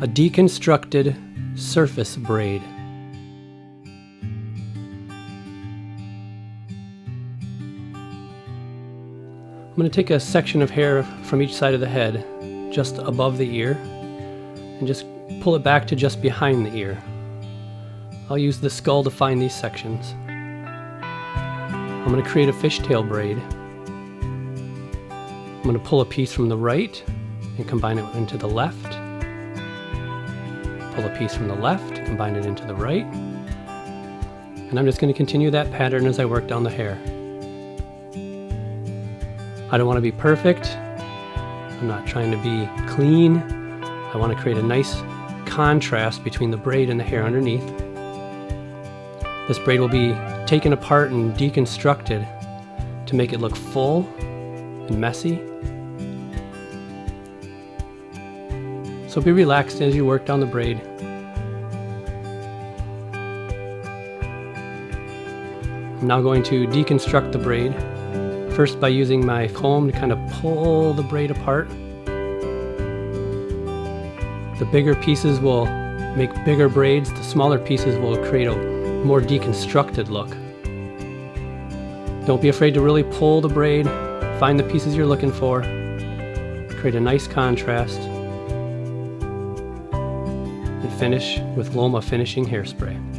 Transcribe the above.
a deconstructed surface braid. I'm going to take a section of hair from each side of the head, just above the ear, and just pull it back to just behind the ear. I'll use the skull to find these sections. I'm going to create a fishtail braid. I'm going to pull a piece from the right and combine it into the left. Pull a piece from the left, combine it into the right. And I'm just going to continue that pattern as I work down the hair. I don't want to be perfect. I'm not trying to be clean. I want to create a nice contrast between the braid and the hair underneath. This braid will be taken apart and deconstructed to make it look full and messy. So be relaxed as you work down the braid. I'm now going to deconstruct the braid, first by using my comb to kind of pull the braid apart. The bigger pieces will make bigger braids, the smaller pieces will create a more deconstructed look. Don't be afraid to really pull the braid, find the pieces you're looking for, create a nice contrast, and finish with Loma finishing hairspray.